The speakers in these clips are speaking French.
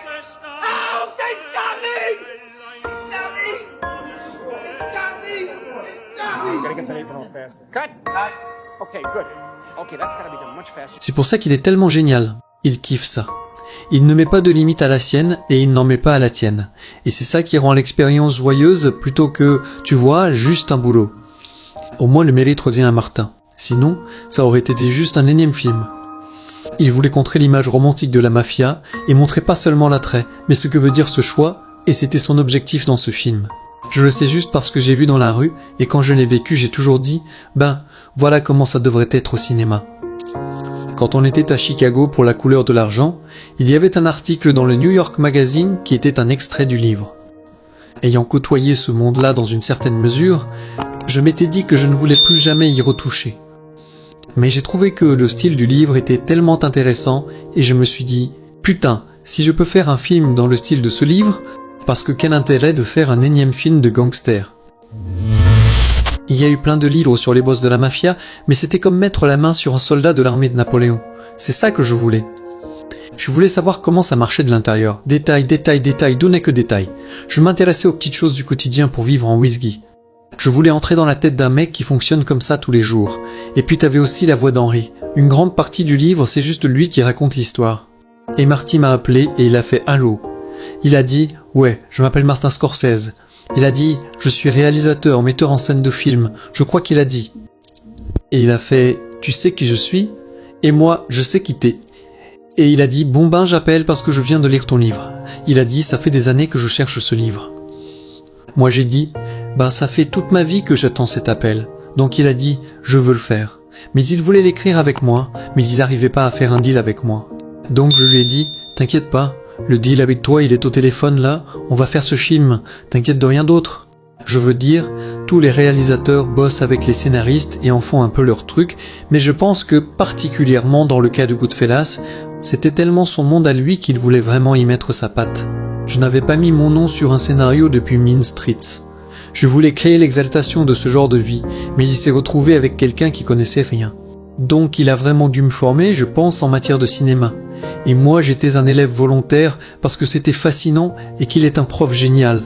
Help! They shot me! Shot me! They shot me! They shot me! Gotta get that apron on faster. Cut! Okay, good. Okay, that's gotta be done much faster. C'est pour ça qu'il est tellement génial. Il kiffe ça. Il ne met pas de limite à la sienne et il n'en met pas à la tienne. Et c'est ça qui rend l'expérience joyeuse plutôt que, tu vois, juste un boulot. Au moins le mérite revient à Martin. Sinon, ça aurait été juste un énième film. Il voulait contrer l'image romantique de la mafia et montrer pas seulement l'attrait, mais ce que veut dire ce choix, et c'était son objectif dans ce film. Je le sais juste parce que j'ai vu dans la rue, et quand je l'ai vécu, j'ai toujours dit, voilà comment ça devrait être au cinéma. Quand on était à Chicago pour La couleur de l'argent, il y avait un article dans le New York Magazine qui était un extrait du livre. Ayant côtoyé ce monde-là dans une certaine mesure, je m'étais dit que je ne voulais plus jamais y retoucher. Mais j'ai trouvé que le style du livre était tellement intéressant et je me suis dit, putain, si je peux faire un film dans le style de ce livre, parce que quel intérêt de faire un énième film de gangster. Il y a eu plein de livres sur les boss de la mafia, mais c'était comme mettre la main sur un soldat de l'armée de Napoléon. C'est ça que je voulais. Je voulais savoir comment ça marchait de l'intérieur. Détail, détail, détail, d'où n'est que détail. Je m'intéressais aux petites choses du quotidien pour vivre en whisky. Je voulais entrer dans la tête d'un mec qui fonctionne comme ça tous les jours. Et puis t'avais aussi la voix d'Henry. Une grande partie du livre, c'est juste lui qui raconte l'histoire. Et Marty m'a appelé et il a fait « Allô ». Il a dit « Ouais, je m'appelle Martin Scorsese ». Il a dit « Je suis réalisateur, metteur en scène de film ». Je crois qu'il a dit. Et il a fait « Tu sais qui je suis ?» Et moi, je sais qui t'es. Et il a dit « Bon ben, j'appelle parce que je viens de lire ton livre ». Il a dit « Ça fait des années que je cherche ce livre ». Moi j'ai dit « ça fait toute ma vie que j'attends cet appel ». Donc il a dit « Je veux le faire ». Mais il voulait l'écrire avec moi, mais il n'arrivait pas à faire un deal avec moi. Donc je lui ai dit « T'inquiète pas, le deal avec toi il est au téléphone là, on va faire ce film, t'inquiète de rien d'autre ». Je veux dire, tous les réalisateurs bossent avec les scénaristes et en font un peu leur truc, mais je pense que particulièrement dans le cas de Goodfellas, c'était tellement son monde à lui qu'il voulait vraiment y mettre sa patte. Je n'avais pas mis mon nom sur un scénario depuis Mean Streets. Je voulais créer l'exaltation de ce genre de vie, mais il s'est retrouvé avec quelqu'un qui connaissait rien. Donc il a vraiment dû me former, je pense, en matière de cinéma. Et moi j'étais un élève volontaire parce que c'était fascinant et qu'il est un prof génial.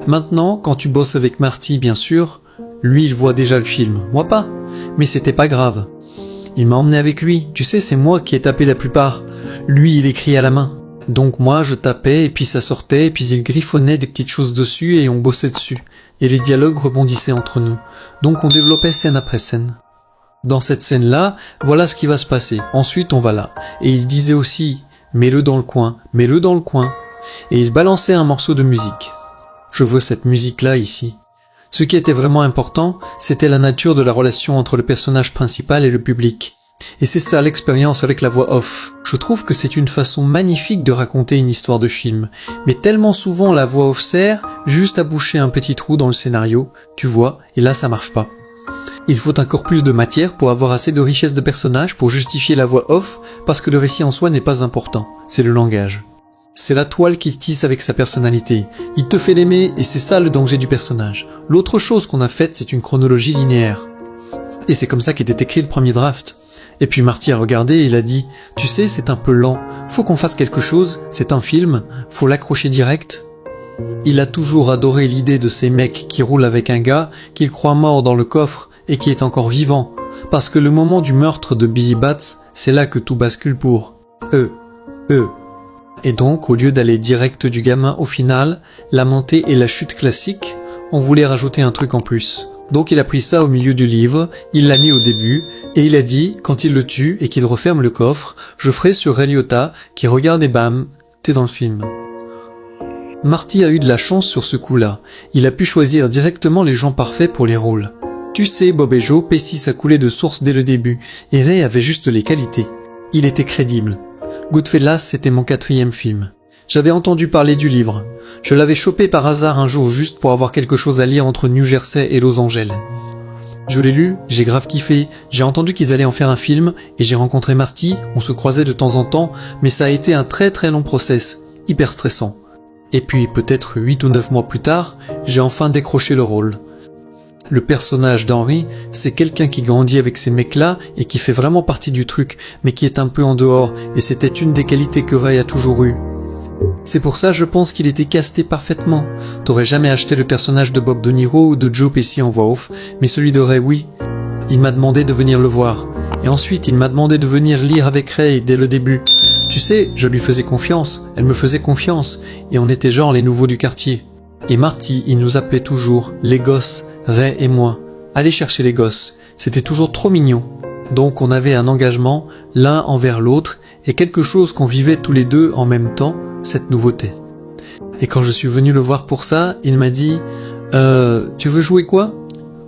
Maintenant, quand tu bosses avec Marty, bien sûr, lui il voit déjà le film, moi pas. Mais c'était pas grave. Il m'a emmené avec lui, tu sais c'est moi qui ai tapé la plupart. Lui il écrit à la main. Donc moi je tapais et puis ça sortait et puis il griffonnait des petites choses dessus et on bossait dessus. Et les dialogues rebondissaient entre nous. Donc on développait scène après scène. Dans cette scène-là, voilà ce qui va se passer. Ensuite on va là. Et il disait aussi, mets-le dans le coin, mets-le dans le coin. Et il balançait un morceau de musique. Je veux cette musique-là ici. Ce qui était vraiment important, c'était la nature de la relation entre le personnage principal et le public. Et c'est ça l'expérience avec la voix off. Je trouve que c'est une façon magnifique de raconter une histoire de film. Mais tellement souvent la voix off sert juste à boucher un petit trou dans le scénario, tu vois, et là ça marche pas. Il faut encore plus de matière pour avoir assez de richesse de personnages pour justifier la voix off, parce que le récit en soi n'est pas important, c'est le langage. C'est la toile qui tisse avec sa personnalité. Il te fait l'aimer et c'est ça le danger du personnage. L'autre chose qu'on a faite, c'est une chronologie linéaire. Et c'est comme ça qu'était écrit le premier draft. Et puis Marty a regardé et il a dit « Tu sais, c'est un peu lent. Faut qu'on fasse quelque chose. C'est un film. Faut l'accrocher direct. » Il a toujours adoré l'idée de ces mecs qui roulent avec un gars qu'il croit mort dans le coffre et qui est encore vivant. Parce que le moment du meurtre de Billy Bats, c'est là que tout bascule pour eux. Et donc, au lieu d'aller direct du gamin au final, la montée et la chute classique, on voulait rajouter un truc en plus. Donc il a pris ça au milieu du livre, il l'a mis au début, et il a dit, quand il le tue et qu'il referme le coffre, je ferai sur Ray Liotta, qui regarde et bam, t'es dans le film. Marty a eu de la chance sur ce coup-là, il a pu choisir directement les gens parfaits pour les rôles. Tu sais, Bob et Joe, P6 a coulé de source dès le début, et Ray avait juste les qualités. Il était crédible. Goodfellas, c'était mon 4e film. J'avais entendu parler du livre. Je l'avais chopé par hasard un jour juste pour avoir quelque chose à lire entre New Jersey et Los Angeles. Je l'ai lu, j'ai grave kiffé, j'ai entendu qu'ils allaient en faire un film, et j'ai rencontré Marty, on se croisait de temps en temps, mais ça a été un très très long process, hyper stressant. Et puis peut-être 8 ou 9 mois plus tard, j'ai enfin décroché le rôle. Le personnage d'Henry, c'est quelqu'un qui grandit avec ces mecs-là et qui fait vraiment partie du truc, mais qui est un peu en dehors, et c'était une des qualités que Ray a toujours eues. C'est pour ça, je pense qu'il était casté parfaitement. T'aurais jamais acheté le personnage de Bob De Niro ou de Joe Pesci en voix off, mais celui de Ray, oui. Il m'a demandé de venir le voir. Et ensuite, il m'a demandé de venir lire avec Ray dès le début. Tu sais, je lui faisais confiance, elle me faisait confiance, et on était genre les nouveaux du quartier. Et Marty, il nous appelait toujours, les gosses, Ray et moi. Allez chercher les gosses, c'était toujours trop mignon. Donc on avait un engagement, l'un envers l'autre, et quelque chose qu'on vivait tous les deux en même temps, cette nouveauté. Et quand je suis venu le voir pour ça, il m'a dit « Tu veux jouer quoi ?»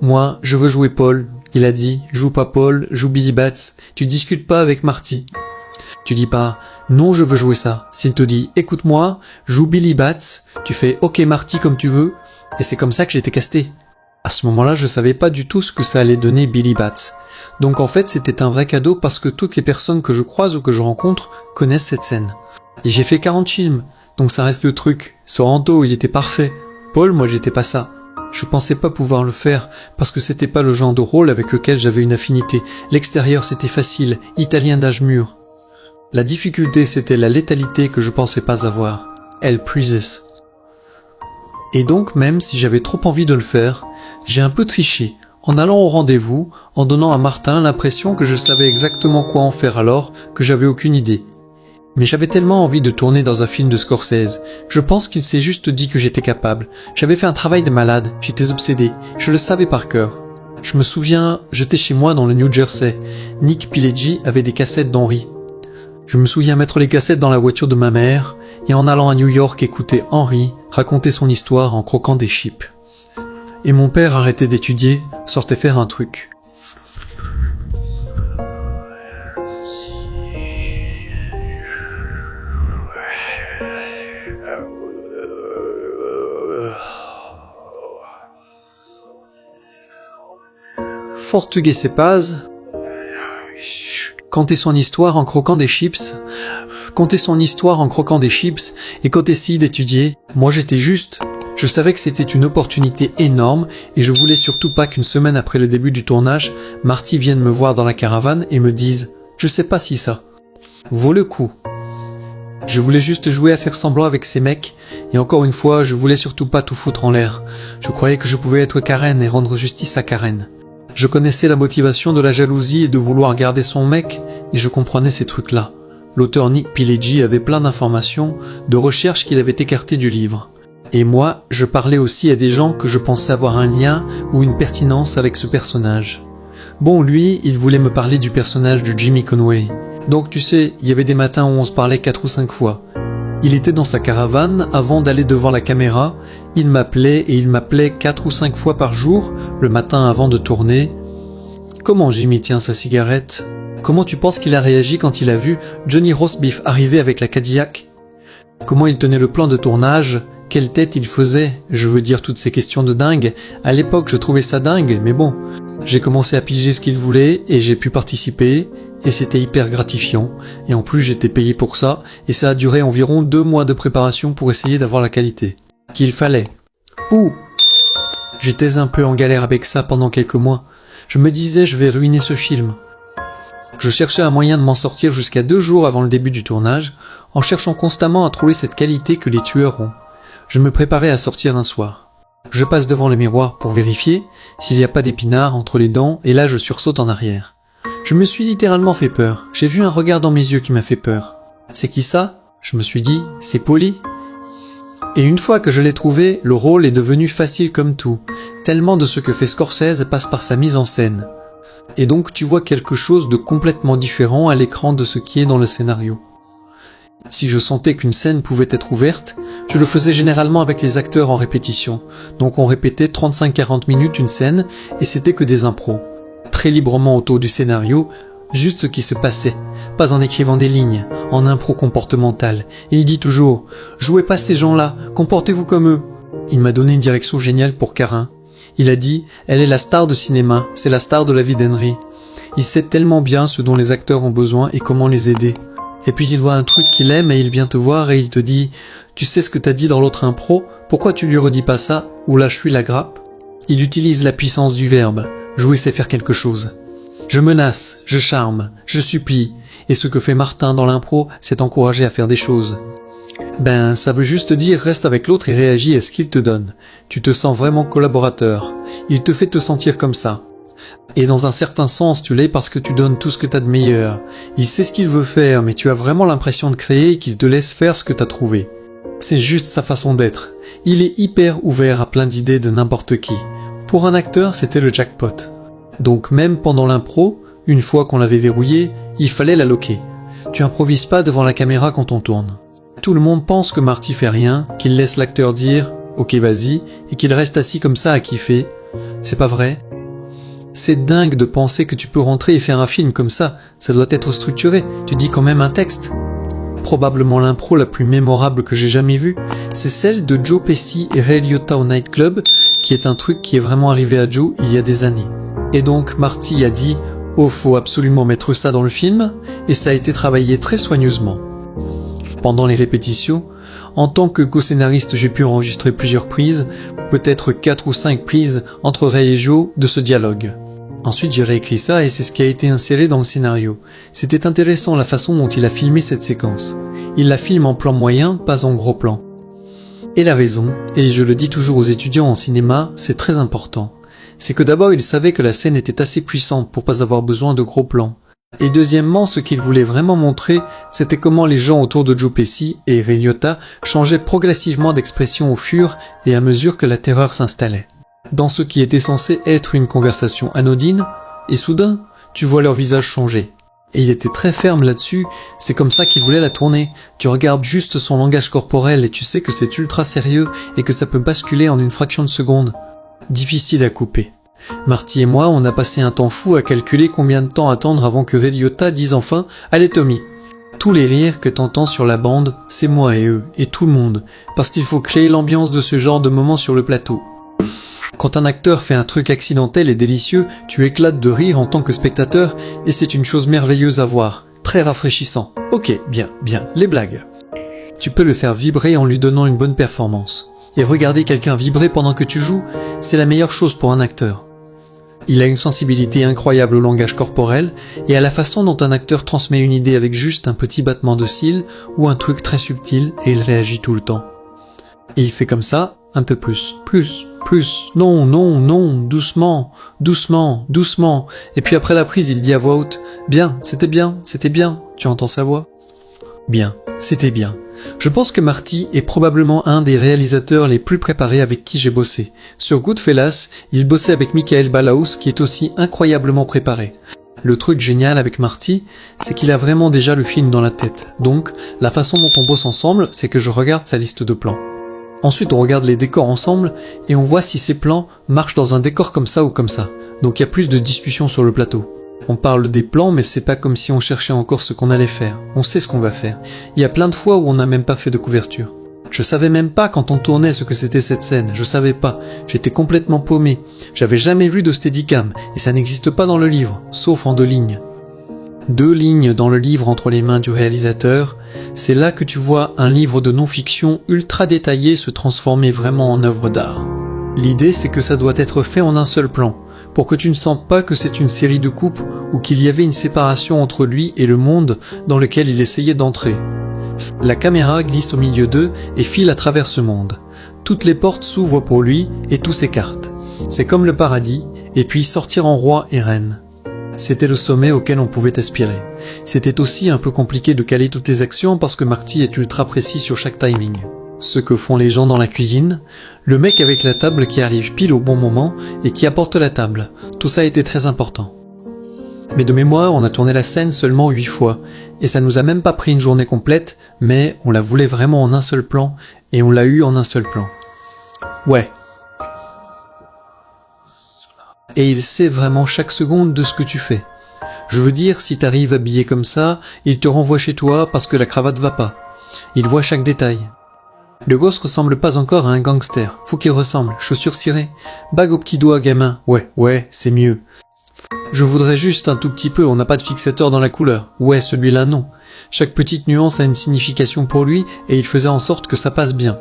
Moi, je veux jouer Paul. Il a dit « Joue pas Paul, joue Billy Bats, tu discutes pas avec Marty. » Tu dis pas « Non, je veux jouer ça ». S'il te dit « Écoute-moi, joue Billy Bats », tu fais « Ok Marty comme tu veux ». Et c'est comme ça que j'étais casté. À ce moment-là, je savais pas du tout ce que ça allait donner Billy Bats. Donc en fait, c'était un vrai cadeau parce que toutes les personnes que je croise ou que je rencontre connaissent cette scène. Et j'ai fait 40 films, donc ça reste le truc. Sorrento, il était parfait. Paul, moi j'étais pas ça. Je pensais pas pouvoir le faire, parce que c'était pas le genre de rôle avec lequel j'avais une affinité. L'extérieur c'était facile, italien d'âge mûr. La difficulté c'était la létalité que je pensais pas avoir. Elle Prises. Et donc même si j'avais trop envie de le faire, j'ai un peu triché, en allant au rendez-vous, en donnant à Martin l'impression que je savais exactement quoi en faire alors, que j'avais aucune idée. Mais j'avais tellement envie de tourner dans un film de Scorsese. Je pense qu'il s'est juste dit que j'étais capable. J'avais fait un travail de malade, j'étais obsédé, je le savais par cœur. Je me souviens, j'étais chez moi dans le New Jersey. Nick Pileggi avait des cassettes d'Henry. Je me souviens mettre les cassettes dans la voiture de ma mère, et en allant à New York écouter Henry raconter son histoire en croquant des chips. Et mon père arrêtait d'étudier, sortait faire un truc. Fortughe se paz, conter son histoire en croquant des chips, conter son histoire en croquant des chips, et quand essayer d'étudier, moi j'étais juste. Je savais que c'était une opportunité énorme, et je voulais surtout pas qu'une semaine après le début du tournage, Marty vienne me voir dans la caravane et me dise « Je sais pas si ça vaut le coup ». Je voulais juste jouer à faire semblant avec ces mecs, et encore une fois, je voulais surtout pas tout foutre en l'air. Je croyais que je pouvais être Karen et rendre justice à Karen. Je connaissais la motivation de la jalousie et de vouloir garder son mec, et je comprenais ces trucs-là. L'auteur Nick Pileggi avait plein d'informations, de recherches qu'il avait écartées du livre. Et moi, je parlais aussi à des gens que je pensais avoir un lien ou une pertinence avec ce personnage. Bon, lui, il voulait me parler du personnage de Jimmy Conway. Donc tu sais, il y avait des matins où on se parlait 4 ou 5 fois. Il était dans sa caravane, avant d'aller devant la caméra, il m'appelait et il m'appelait 4 ou 5 fois par jour, le matin avant de tourner. Comment Jimmy tient sa cigarette? Comment tu penses qu'il a réagi quand il a vu Johnny Roastbeef arriver avec la Cadillac? Comment il tenait le plan de tournage? Quelle tête il faisait? Je veux dire toutes ces questions de dingue. À l'époque, je trouvais ça dingue, mais bon. J'ai commencé à piger ce qu'il voulait et j'ai pu participer. Et c'était hyper gratifiant. Et en plus, j'étais payé pour ça. Et ça a duré environ 2 mois de préparation pour essayer d'avoir la qualité qu'il fallait. Ouh! J'étais un peu en galère avec ça pendant quelques mois. Je me disais, je vais ruiner ce film. Je cherchais un moyen de m'en sortir jusqu'à 2 jours avant le début du tournage, en cherchant constamment à trouver cette qualité que les tueurs ont. Je me préparais à sortir un soir. Je passe devant le miroir pour vérifier s'il n'y a pas d'épinards entre les dents, et là je sursaute en arrière. Je me suis littéralement fait peur. J'ai vu un regard dans mes yeux qui m'a fait peur. C'est qui ça? Je me suis dit, c'est Paulie. Et une fois que je l'ai trouvé, le rôle est devenu facile comme tout. Tellement de ce que fait Scorsese passe par sa mise en scène. Et donc tu vois quelque chose de complètement différent à l'écran de ce qui est dans le scénario. Si je sentais qu'une scène pouvait être ouverte, je le faisais généralement avec les acteurs en répétition. Donc on répétait 35-40 minutes une scène, et c'était que des impros. Très librement autour du scénario, juste ce qui se passait, pas en écrivant des lignes, en impro comportementale. Il dit toujours « Jouez pas ces gens-là, comportez-vous comme eux ». Il m'a donné une direction géniale pour Karin. Il a dit « Elle est la star de cinéma, c'est la star de la vie d'Henry ». Il sait tellement bien ce dont les acteurs ont besoin et comment les aider. Et puis il voit un truc qu'il aime et il vient te voir et il te dit « Tu sais ce que t'as dit dans l'autre impro, pourquoi tu lui redis pas ça, ou lâche-lui la grappe ?» Il utilise la puissance du verbe. Jouer, c'est faire quelque chose. Je menace, je charme, je supplie, et ce que fait Martin dans l'impro, c'est encourager à faire des choses. Ben, ça veut juste dire reste avec l'autre et réagis à ce qu'il te donne. Tu te sens vraiment collaborateur. Il te fait te sentir comme ça. Et dans un certain sens, tu l'es parce que tu donnes tout ce que t'as de meilleur. Il sait ce qu'il veut faire, mais tu as vraiment l'impression de créer et qu'il te laisse faire ce que t'as trouvé. C'est juste sa façon d'être. Il est hyper ouvert à plein d'idées de n'importe qui. Pour un acteur, c'était le jackpot. Donc même pendant l'impro, une fois qu'on l'avait verrouillé, il fallait la loquer. Tu improvises pas devant la caméra quand on tourne. Tout le monde pense que Marty fait rien, qu'il laisse l'acteur dire « Ok vas-y » et qu'il reste assis comme ça à kiffer. C'est pas vrai. C'est dingue de penser que tu peux rentrer et faire un film comme ça doit être structuré, tu dis quand même un texte. Probablement l'impro la plus mémorable que j'ai jamais vue, c'est celle de Joe Pesci et Ray Liotta au nightclub, qui est un truc qui est vraiment arrivé à Joe il y a des années. Et donc Marty a dit « Oh, faut absolument mettre ça dans le film » et ça a été travaillé très soigneusement. Pendant les répétitions, en tant que co-scénariste, j'ai pu enregistrer plusieurs prises, peut-être 4 ou 5 prises entre Ray et Joe de ce dialogue. Ensuite j'ai réécrit ça et c'est ce qui a été inséré dans le scénario. C'était intéressant la façon dont il a filmé cette séquence. Il la filme en plan moyen, pas en gros plan. Et la raison, et je le dis toujours aux étudiants en cinéma, c'est très important. C'est que d'abord il savait que la scène était assez puissante pour pas avoir besoin de gros plans. Et deuxièmement, ce qu'il voulait vraiment montrer, c'était comment les gens autour de Joe Pesci et Ray Liotta changeaient progressivement d'expression au fur et à mesure que la terreur s'installait. Dans ce qui était censé être une conversation anodine, et soudain, tu vois leur visage changer. Et il était très ferme là-dessus, c'est comme ça qu'il voulait la tourner. Tu regardes juste son langage corporel et tu sais que c'est ultra sérieux et que ça peut basculer en une fraction de seconde. Difficile à couper. Marty et moi, on a passé un temps fou à calculer combien de temps attendre avant que Ray Liotta dise enfin « Allez Tommy !» Tous les rires que t'entends sur la bande, c'est moi et eux, et tout le monde, parce qu'il faut créer l'ambiance de ce genre de moment sur le plateau. Quand un acteur fait un truc accidentel et délicieux, tu éclates de rire en tant que spectateur, et c'est une chose merveilleuse à voir, très rafraîchissant. Ok, bien, les blagues. Tu peux le faire vibrer en lui donnant une bonne performance. Et regarder quelqu'un vibrer pendant que tu joues, c'est la meilleure chose pour un acteur. Il a une sensibilité incroyable au langage corporel et à la façon dont un acteur transmet une idée avec juste un petit battement de cils ou un truc très subtil et il réagit tout le temps. Et il fait comme ça, un peu plus, non, doucement, et puis après la prise il dit à voix haute, c'était bien, tu entends sa voix? Bien, c'était bien. Je pense que Marty est probablement un des réalisateurs les plus préparés avec qui j'ai bossé. Sur Goodfellas, il bossait avec Michael Ballhaus qui est aussi incroyablement préparé. Le truc génial avec Marty, c'est qu'il a vraiment déjà le film dans la tête. Donc, la façon dont on bosse ensemble, c'est que je regarde sa liste de plans. Ensuite, on regarde les décors ensemble et on voit si ces plans marchent dans un décor comme ça ou comme ça. Donc il y a plus de discussion sur le plateau. On parle des plans, mais c'est pas comme si on cherchait encore ce qu'on allait faire. On sait ce qu'on va faire. Il y a plein de fois où on n'a même pas fait de couverture. Je savais même pas quand on tournait ce que c'était cette scène. Je savais pas. J'étais complètement paumé. J'avais jamais vu de steadicam, et ça n'existe pas dans le livre, sauf en 2 lignes. 2 lignes dans le livre entre les mains du réalisateur, c'est là que tu vois un livre de non-fiction ultra détaillé se transformer vraiment en œuvre d'art. L'idée c'est que ça doit être fait en un seul plan, pour que tu ne sentes pas que c'est une série de coupes ou qu'il y avait une séparation entre lui et le monde dans lequel il essayait d'entrer. La caméra glisse au milieu d'eux et file à travers ce monde. Toutes les portes s'ouvrent pour lui et tout s'écarte. C'est comme le paradis, et puis sortir en roi et reine. C'était le sommet auquel on pouvait aspirer. C'était aussi un peu compliqué de caler toutes les actions parce que Marty est ultra précis sur chaque timing. Ce que font les gens dans la cuisine, le mec avec la table qui arrive pile au bon moment et qui apporte la table, tout ça a été très important. Mais de mémoire, on a tourné la scène seulement 8 fois, et ça nous a même pas pris une journée complète, mais on la voulait vraiment en un seul plan, et on l'a eu en un seul plan. Ouais. Et il sait vraiment chaque seconde de ce que tu fais. Je veux dire, si t'arrives habillé comme ça, il te renvoie chez toi parce que la cravate va pas. Il voit chaque détail. Le gosse ressemble pas encore à un gangster. Faut qu'il ressemble. Chaussures cirées. Bague au petit doigt gamin. Ouais, c'est mieux. Je voudrais juste un tout petit peu, on n'a pas de fixateur dans la couleur. Ouais, celui-là non. Chaque petite nuance a une signification pour lui et il faisait en sorte que ça passe bien.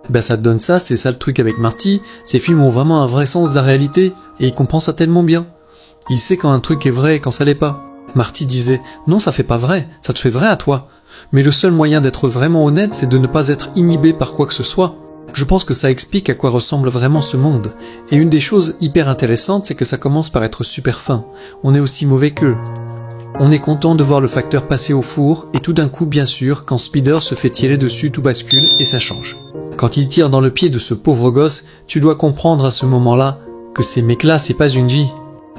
Ben ça te donne ça, c'est ça le truc avec Marty. Ces films ont vraiment un vrai sens de la réalité et il comprend ça tellement bien. Il sait quand un truc est vrai et quand ça l'est pas. Marty disait « Non, ça fait pas vrai, ça te fait vrai à toi. Mais le seul moyen d'être vraiment honnête, c'est de ne pas être inhibé par quoi que ce soit. Je pense que ça explique à quoi ressemble vraiment ce monde. Et une des choses hyper intéressantes, c'est que ça commence par être super fin. On est aussi mauvais qu'eux. On est content de voir le facteur passer au four, et tout d'un coup, bien sûr, quand Spider se fait tirer dessus, tout bascule, et ça change. Quand il tire dans le pied de ce pauvre gosse, tu dois comprendre à ce moment-là que ces mecs-là, c'est pas une vie.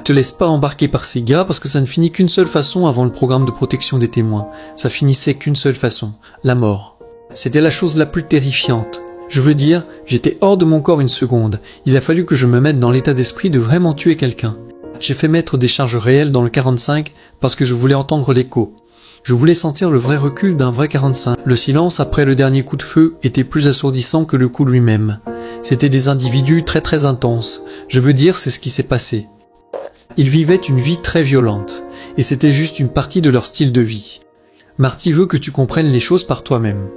Te laisse pas embarquer par ces gars parce que ça ne finit qu'une seule façon avant le programme de protection des témoins. Ça finissait qu'une seule façon, la mort. C'était la chose la plus terrifiante. Je veux dire, j'étais hors de mon corps une seconde. Il a fallu que je me mette dans l'état d'esprit de vraiment tuer quelqu'un. J'ai fait mettre des charges réelles dans le 45 parce que je voulais entendre l'écho. Je voulais sentir le vrai recul d'un vrai 45. Le silence après le dernier coup de feu était plus assourdissant que le coup lui-même. C'était des individus très intenses. Je veux dire, c'est ce qui s'est passé. Ils vivaient une vie très violente, et c'était juste une partie de leur style de vie. Marty veut que tu comprennes les choses par toi-même.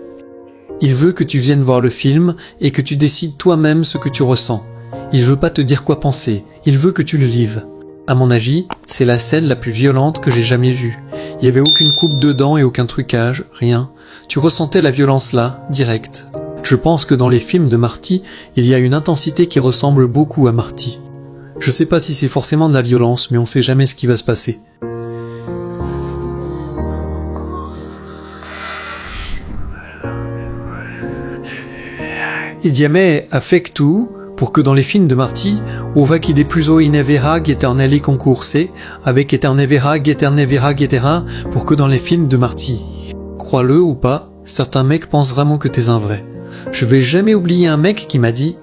Il veut que tu viennes voir le film et que tu décides toi-même ce que tu ressens. Il veut pas te dire quoi penser, il veut que tu le vives. À mon avis, c'est la scène la plus violente que j'ai jamais vue. Il y avait aucune coupe dedans et aucun trucage, rien. Tu ressentais la violence là, direct. Je pense que dans les films de Marty, il y a une intensité qui ressemble beaucoup à Marty. Je sais pas si c'est forcément de la violence, mais on sait jamais ce qui va se passer. Idi Amet a fait tout pour que dans les films de Marty, on voit qu'il est plus haut inevera eternelli concourse, avec eternevera, etc. pour que dans les films de Marty. Crois-le ou pas, certains mecs pensent vraiment que t'es un vrai. Je vais jamais oublier un mec qui m'a dit,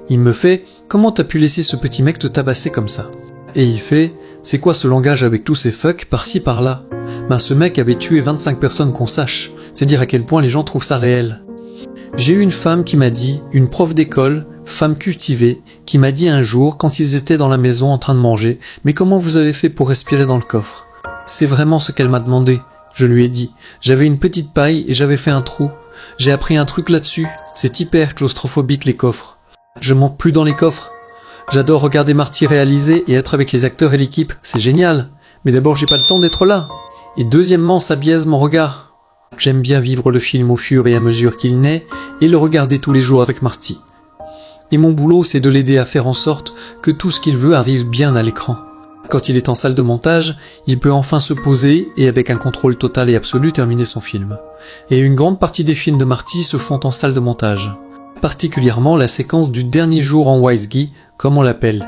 il me fait, comment t'as pu laisser ce petit mec te tabasser comme ça? Et il fait, c'est quoi ce langage avec tous ces fucks par-ci par-là? Ben ce mec avait tué 25 personnes qu'on sache, c'est dire à quel point les gens trouvent ça réel. J'ai eu une femme qui m'a dit, une prof d'école, femme cultivée, qui m'a dit un jour, quand ils étaient dans la maison en train de manger, mais comment vous avez fait pour respirer dans le coffre? C'est vraiment ce qu'elle m'a demandé. Je lui ai dit, j'avais une petite paille et j'avais fait un trou. J'ai appris un truc là-dessus, c'est hyper claustrophobique les coffres. Je monte plus dans les coffres. J'adore regarder Marty réaliser et être avec les acteurs et l'équipe, c'est génial. Mais d'abord j'ai pas le temps d'être là. Et deuxièmement, ça biaise mon regard. J'aime bien vivre le film au fur et à mesure qu'il naît et le regarder tous les jours avec Marty. Et mon boulot, c'est de l'aider à faire en sorte que tout ce qu'il veut arrive bien à l'écran. Quand il est en salle de montage, il peut enfin se poser et avec un contrôle total et absolu terminer son film. Et une grande partie des films de Marty se font en salle de montage. Particulièrement la séquence du dernier jour en Wiseguy, comme on l'appelle.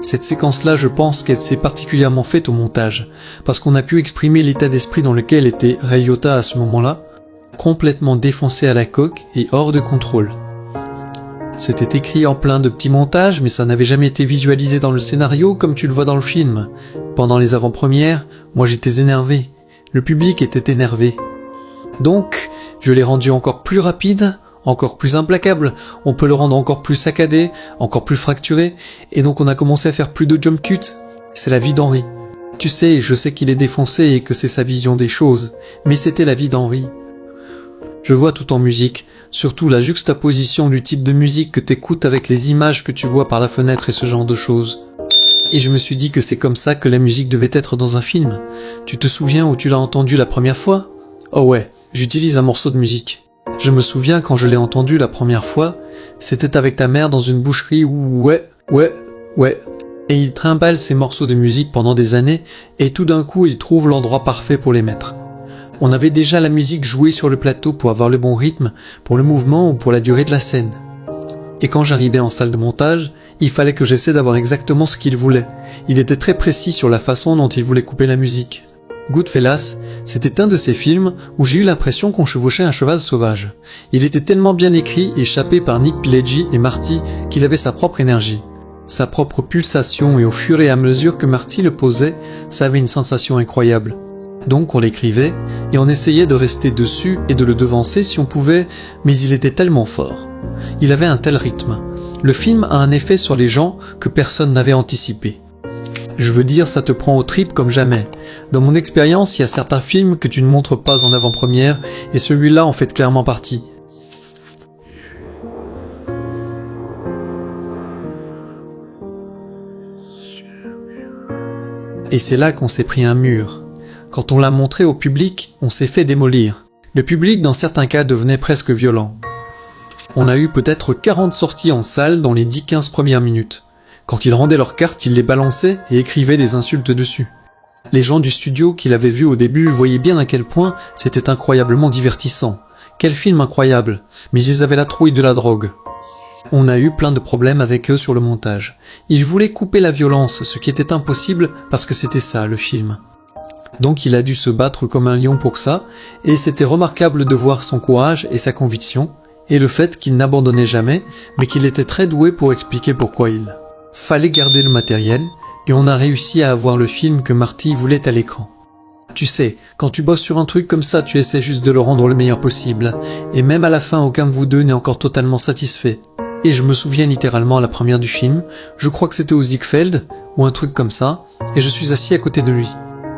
Cette séquence-là, je pense qu'elle s'est particulièrement faite au montage, parce qu'on a pu exprimer l'état d'esprit dans lequel était Ryota à ce moment-là, complètement défoncé à la coque et hors de contrôle. C'était écrit en plein de petits montages, mais ça n'avait jamais été visualisé dans le scénario comme tu le vois dans le film. Pendant les avant-premières, moi j'étais énervé. Le public était énervé. Donc, je l'ai rendu encore plus rapide, encore plus implacable, on peut le rendre encore plus saccadé, encore plus fracturé, et donc on a commencé à faire plus de jump cuts. C'est la vie d'Henry. Tu sais, je sais qu'il est défoncé et que c'est sa vision des choses, mais c'était la vie d'Henry. Je vois tout en musique, surtout la juxtaposition du type de musique que t'écoutes avec les images que tu vois par la fenêtre et ce genre de choses. Et je me suis dit que c'est comme ça que la musique devait être dans un film. Tu te souviens où tu l'as entendu la première fois? Oh ouais, j'utilise un morceau de musique. Je me souviens quand je l'ai entendu la première fois, c'était avec ta mère dans une boucherie où ouais. Et il trimballe ces morceaux de musique pendant des années et tout d'un coup il trouve l'endroit parfait pour les mettre. On avait déjà la musique jouée sur le plateau pour avoir le bon rythme, pour le mouvement ou pour la durée de la scène. Et quand j'arrivais en salle de montage, il fallait que j'essaie d'avoir exactement ce qu'il voulait. Il était très précis sur la façon dont il voulait couper la musique. Goodfellas, c'était un de ces films où j'ai eu l'impression qu'on chevauchait un cheval sauvage. Il était tellement bien écrit et chapé par Nick Pileggi et Marty qu'il avait sa propre énergie, sa propre pulsation, et au fur et à mesure que Marty le posait, ça avait une sensation incroyable. Donc on l'écrivait et on essayait de rester dessus et de le devancer si on pouvait, mais il était tellement fort. Il avait un tel rythme. Le film a un effet sur les gens que personne n'avait anticipé. Je veux dire, ça te prend aux tripes comme jamais. Dans mon expérience, il y a certains films que tu ne montres pas en avant-première, et celui-là en fait clairement partie. Et c'est là qu'on s'est pris un mur. Quand on l'a montré au public, on s'est fait démolir. Le public dans certains cas devenait presque violent. On a eu peut-être 40 sorties en salle dans les 10-15 premières minutes. Quand ils rendaient leurs cartes, ils les balançaient et écrivaient des insultes dessus. Les gens du studio qui l'avaient vu au début voyaient bien à quel point c'était incroyablement divertissant. Quel film incroyable, mais ils avaient la trouille de la drogue. On a eu plein de problèmes avec eux sur le montage. Ils voulaient couper la violence, ce qui était impossible parce que c'était ça le film. Donc il a dû se battre comme un lion pour ça, et c'était remarquable de voir son courage et sa conviction, et le fait qu'il n'abandonnait jamais, mais qu'il était très doué pour expliquer pourquoi il fallait garder le matériel, et on a réussi à avoir le film que Marty voulait à l'écran. Tu sais, quand tu bosses sur un truc comme ça, tu essaies juste de le rendre le meilleur possible, et même à la fin, aucun de vous deux n'est encore totalement satisfait. Et je me souviens littéralement à la première du film, je crois que c'était au Ziegfeld, ou un truc comme ça, et je suis assis à côté de lui.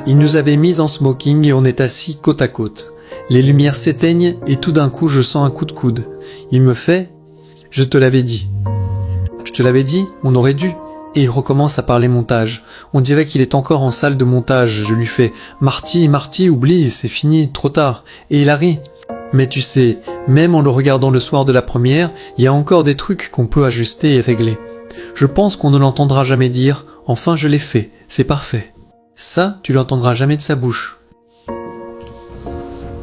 Il nous avait mis en smoking et on est assis côte à côte. Les lumières s'éteignent et tout d'un coup je sens un coup de coude. Il me fait « Je te l'avais dit ». « Je te l'avais dit, on aurait dû ». Et il recommence à parler montage. On dirait qu'il est encore en salle de montage. Je lui fais « Marty, oublie, c'est fini, trop tard ». Et il a ri. Mais tu sais, même en le regardant le soir de la première, il y a encore des trucs qu'on peut ajuster et régler. Je pense qu'on ne l'entendra jamais dire « Enfin je l'ai fait, c'est parfait ». Ça, tu l'entendras jamais de sa bouche.